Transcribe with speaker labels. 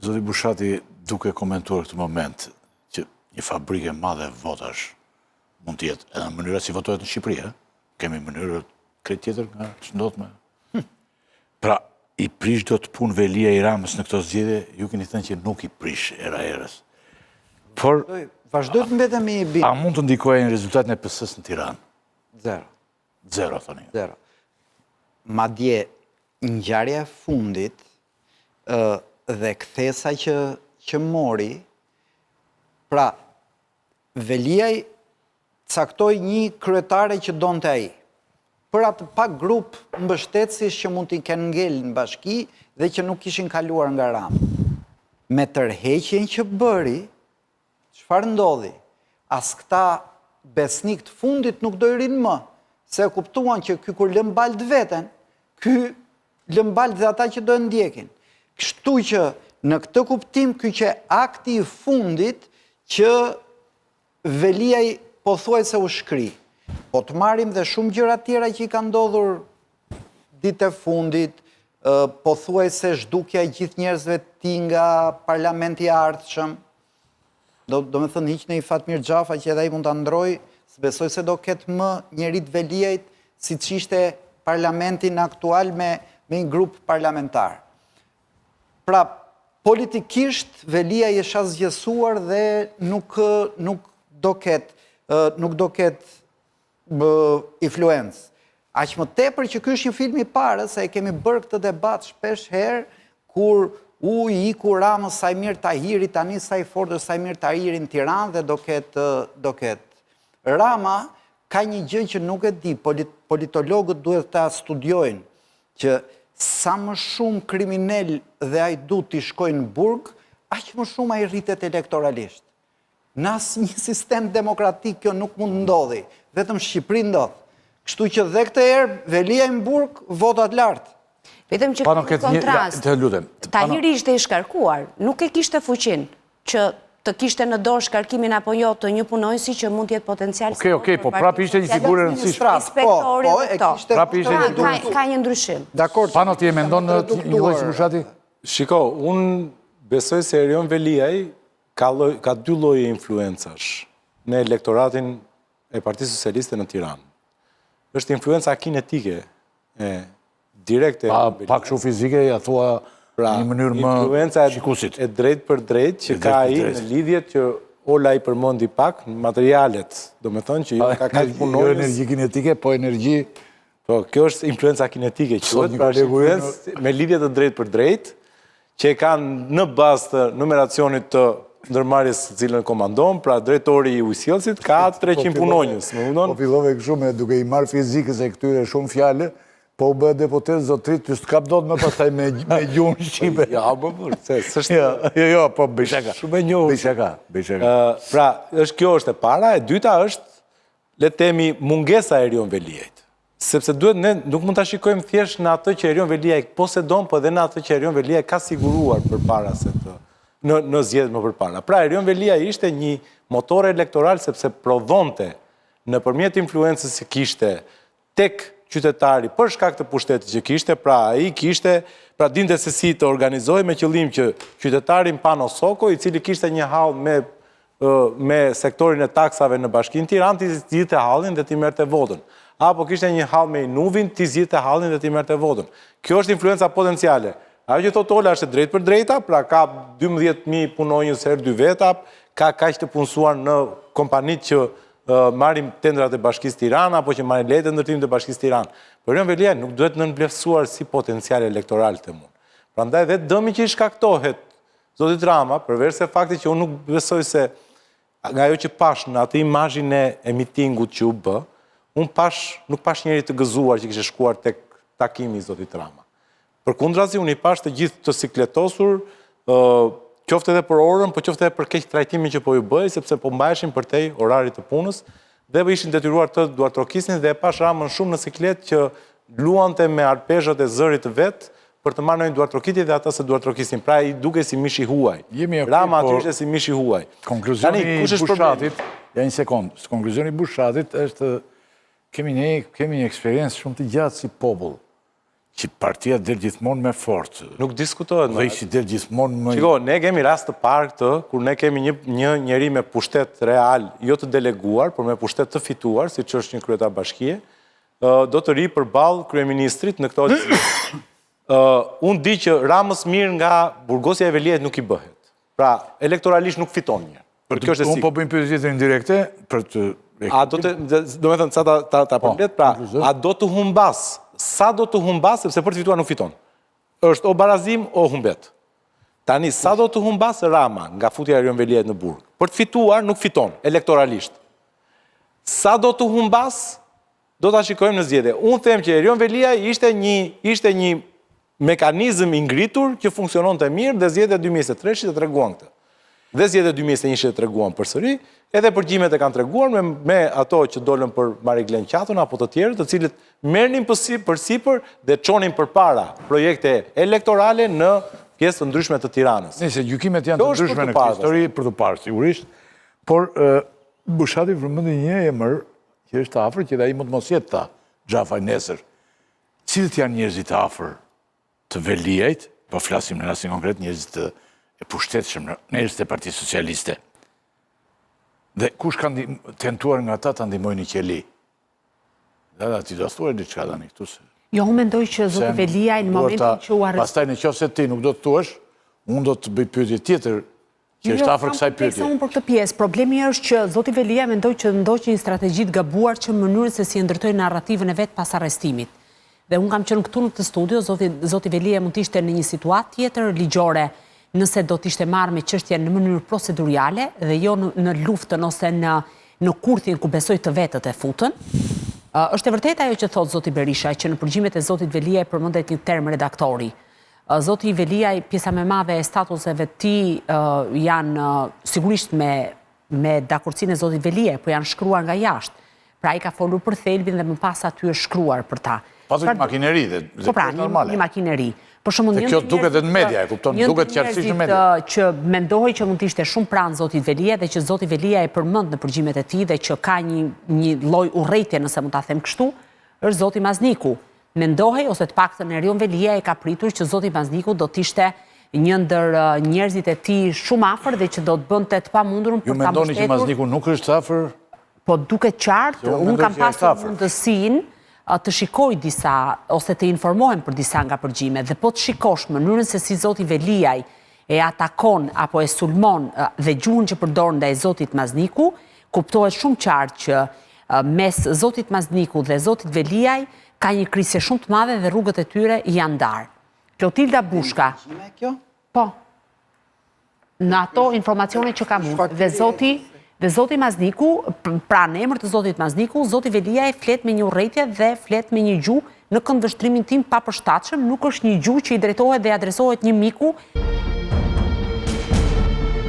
Speaker 1: Zoti Bushati, duke komentuar këtë moment, që një fabrike madhe votash mund tjetë edhe në mënyra si votohet në Shqipëri, kemi mënyrë krejt tjetër nga që ndodhë me. Pra, i prish do të punë Velia i Ramës në këto zgjedhje, ju keni thënë që nuk i prish era erës. Por,
Speaker 2: vazhdojt mbetemi i bimë.
Speaker 1: A mund të ndikojë në rezultatin e PS-s në Tiranë?
Speaker 2: Zero.
Speaker 1: Zero, thoni.
Speaker 2: Zero. Madje, ngjarja e fundit dhe kthesa që mori, pra, Veliaj caktoi një kryetare që donte ai. Për atë pak grup mbështetësish që mund t'i kenë ngel në bashki dhe që nuk ishin kaluar nga Rama. Me tërheqjen që bëri, çfarë ndodhi? As këta besnik të fundit nuk do i rinë më, se kuptuan që ky kur lën balt veten, ky lën balt dhe ata që do e ndjekin. Kështu që në këtë kuptim ky që akti i fundit që Veliaj pothuajse u shkri. Po të marrim dhe shumë gjëra tjera që i ka ndodhur ditë e fundit, pothuajse zhdukja e gjithë njerëzve të tij nga parlamenti i ardhshëm. Do me thënë hiq në i Fatmir Xhafa që edhe ai mund ta ndroj, besoj se do ketë më njeri të Veliajt siç ishte parlamentin aktual me një grup parlamentar. Pra, politikisht Veliaj është asgjësuar dhe nuk do ketë influencë. Aq më tepër që ky është një film i parë, se e kemi bërë këtë debat shpesh herë, kur u iku Ramës Sajmir Tahiri, tani sa i fortë Sajmir Tahiri në Tiranë dhe do ketë. Rama ka një gjë që nuk e di, politologët duhet ta studiojnë, që sa më shumë kriminal dhe ajdu t'i shkojnë në burg, aq më shumë ai rritet elektoralisht. Në asnjë sistem demokratik kjo nuk mund ndodhi, vetëm Shqipëri ndodh. Kështu që dhe këtë herë Velia në burg votat lartë.
Speaker 3: Vetëm që këtë kontrast, Tahiri ishte i shkarkuar, nuk e kishte fuqin që të kishte në dorë shkarkimin apo jo të një punojësi që mund t'jetë potencial.
Speaker 1: Okej, po prapi ishte një figurë rëndësishme.
Speaker 3: Inspektori dhe këto.
Speaker 1: Prapi ishte një figurë.
Speaker 3: Ka një ndryshim.
Speaker 1: Pano ti e mendon në një lloj si Bushati?
Speaker 4: Shiko, unë besoj se Erion Veliaj ka dy lloje influencash në elektoratin e Partisë Socialiste në Tiranë. Është influenca kinetike direkte.
Speaker 1: Pak shumë fizike, ja thua një mënyrë më shikusit.
Speaker 4: Influenca e drejt për drejt që ka ai në lidhjet që Ola i përmendi pak, materialet, do me thënë që jo ka kaq punonjës.
Speaker 1: Jo energji kinetike, po energji.
Speaker 4: Po, kjo është influenca kinetike, quhet, pra influencë me lidhje të drejt për drejt, që e kanë në bazë të numeracionit të ndërmarrjes së cilën komandon, pra drejtori i ujësjellësit ka 300 punonjës, më kupton?
Speaker 1: Po fillove kështu me duke i marrë fizikës e këtyre shumë fjalë, po u bë deputet zotrit, që s'kap dot më pastaj me gjuhën shqipe.
Speaker 4: Ja, po, s'është.
Speaker 1: Jo, po bëj shaka.
Speaker 4: Shumë e njohur.
Speaker 1: Bëj shaka.
Speaker 4: Pra, kjo është e para, e dyta është, le të themi, mungesa e Erion Veliajt. Sepse duhet ne nuk mund ta shikojmë thjesht në atë që Erion Veliaj posedon, po edhe në atë që Erion Veliaj ka siguruar përpara se të në zgjedhjet më përpara. Pra, Erion Veliaj ishte një motor elektoral sepse prodhonte nëpërmjet influencës që kishte tek qytetari për shkak të pushtetit që kishte, pra ai kishte, pra dinte se si të organizohej me qëllim që qytetarin Pano Soko, i cili kishte një hall me sektorin e taksave në Bashkinë Tiranë, t'i zgjidhte hallin dhe t'i merrte votën. Apo kishte një hall me Inuvin, t'i zgjidhte hallin dhe t'i merrte votën. Kjo është influenca potenciale. Ajo që thot Ola është drejt për drejta, pra ka 12.000 punonjës herë 2 veta, ka kaq të punësuar në kompanitë që marrim tendrat e Bashkisë Tiranë apo që marrin lehtë ndërtim të Bashkisë Tiranë. Por Erion Veliaj nuk duhet nënvlerësuar si potencial elektoral të mund. Prandaj dhe dëmi që i shkaktohet zotit Rama, përveç se fakti që unë nuk besoj se nga ajo që pash në atë imazhin e mitingut që u bë, unë nuk pash njëri të gëzuar që kishte shkuar tek takimi i zotit Rama. Përkundrazi, unë i pash të gjithë të sikletosur, qofte edhe për orën, po qofte edhe për keq trajtimin që po ju bëj, sepse po mbaheshin përtej orarit të punës, dhe ishin detyruar të duartrokisnin dhe e pash Ramën shumë në siklet që luante me arpezhat e zërit të vet për të marrë një duartrokitje dhe ata se duartrokisnin. Pra i duke si mishi huaj. Rama aty ishte si mishi huaj.
Speaker 1: Konkluzioni i Bushatit, ja një sekond, konkluzioni i Bushatit është kemi një eksperiencë shumë të gjatë si popull, që partia del gjithmonë me fort.
Speaker 4: Nuk diskutohet.
Speaker 1: Dhe që del gjithmonë me...
Speaker 4: Shiko, ne kemi rast të parë këtë, kur ne kemi një njeri me pushtet real, jo të deleguar, por me pushtet të fituar, si që është një kryetar bashkie, do të ri përballë kryeministrit në këto gjithë. Unë di që Ramës mirë nga burgosja e Veliajt nuk i bëhet. Pra, elektoralisht nuk fiton një.
Speaker 1: Unë po bëjmë pyetje tjetër indirekte për të...
Speaker 4: Do me thënë, sa ta përmblet, pra, a do të humbas, sa do të humbas, sepse për të fituar nuk fiton. Është o barazim, o humbet. Tani, sa do të humbas Rama nga futja e Erion Veliajt në burg? Për të fituar nuk fiton, elektoralisht. Sa do të humbas, do të shikojmë në zgjedhje. Unë them që Erion Veliaj ishte një mekanizm i ngritur që funksionon të mirë dhe zgjedhja 2023 të treguan këtë. Dhe zgjedhja 2021 të treguan përsëri, edhe përgjimet e kanë treguar me ato që dolën për Mariglen Qatun apo të tjerë, të cilët merrnin përsipër dhe çonin përpara projekte elektorale në pjesë të ndryshme të Tiranës.
Speaker 1: Nëse gjykimet janë të ndryshme në këtë histori për të parë sigurisht, por Bushati përmendi një emër që është afër, që ai mund të mos jetë ta Xhafaj nesër. Cilët janë njerëzit e afër të Veliajt, po flasim në rastin konkret njerëzit e pushtetshëm, njerëzit e Partisë Socialiste. Dhe kush kanë tentuar nga ta të ndihmojnë një qeli? Dhe ti do thuaj diçka tani këtu se...
Speaker 3: Jo, unë mendoj që zoti Veliaj në momentin që u arrestua...
Speaker 1: Pastaj nëse ti nuk do të thuash, unë do të bëj pyetje tjetër që është afër kësaj pyetje.
Speaker 3: Jo, unë për këtë pjesë. Problemi është që zoti Veliaj mendoj që ndoq një strategji të gabuar që në mënyrën se si e ndërtoi narrativën e vet pas arrestimit. Dhe unë kam qenë këtu në këtë studio, zoti Veliaj mund të ishte në një situatë tjetër ligjore, nëse do të ishte marrë me çështjen në mënyrë procedurale dhe jo në luftën ose në kurthin ku besoj të vetët e futën. Është e vërtetë ajo që thot zoti Berisha, që në përgjigjet e zotit Veliaj përmendet një term redaktori. Zoti Veliaj, pjesa më e madhe e statuseve të tij janë sigurisht me dakordsinë e zotit Veliaj, po janë shkruar nga jashtë. Pra ai ka folur për thelbin dhe më pas aty është shkruar për ta.
Speaker 1: Pasur një makineri dhe normale.
Speaker 3: Një makineri. Dhe
Speaker 1: kjo duket edhe në media, e kupton, duket qartësisht në media.
Speaker 3: Që mendohej që mund të ishte shumë pranë zotit Veliaj dhe që zoti Veliaj e përmend në përgjigjet e tij dhe që ka një lloj urrëtie, nëse mund ta them kështu, është zoti Mazniku. Mendohej ose të paktën Erion Veliaj e ka pritur që zoti Mazniku do të ishte një ndër njerëzit e tij shumë afër dhe që do të bënte të pamundurën për ta mbështetur.
Speaker 1: Ju mendoni që Mazniku nuk është afër?
Speaker 3: Po duket qartë, unë kam pasur mundësinë të shikoj disa, ose të informohem për disa nga përgjime, dhe po të shikosh mënyrën se si zoti Veliaj e atakon apo e sulmon dhe gjuhën që përdor ndaj zotit Mazniku, kuptohet shumë qartë që mes zotit Mazniku dhe zotit Veliaj ka një krisje shumë të madhe dhe rrugët e tyre janë ndarë. Klotilda Bushka. Po. Në ato informacione që kam unë, dhe zoti Mazniku, pra në emër të zotit Mazniku, zoti Veliaj flet me një urrëtie dhe flet me një gjuhë në këndvështrimin tim pa përshtatshëm, nuk është një gjuhë që i drejtohet dhe adresohet një miku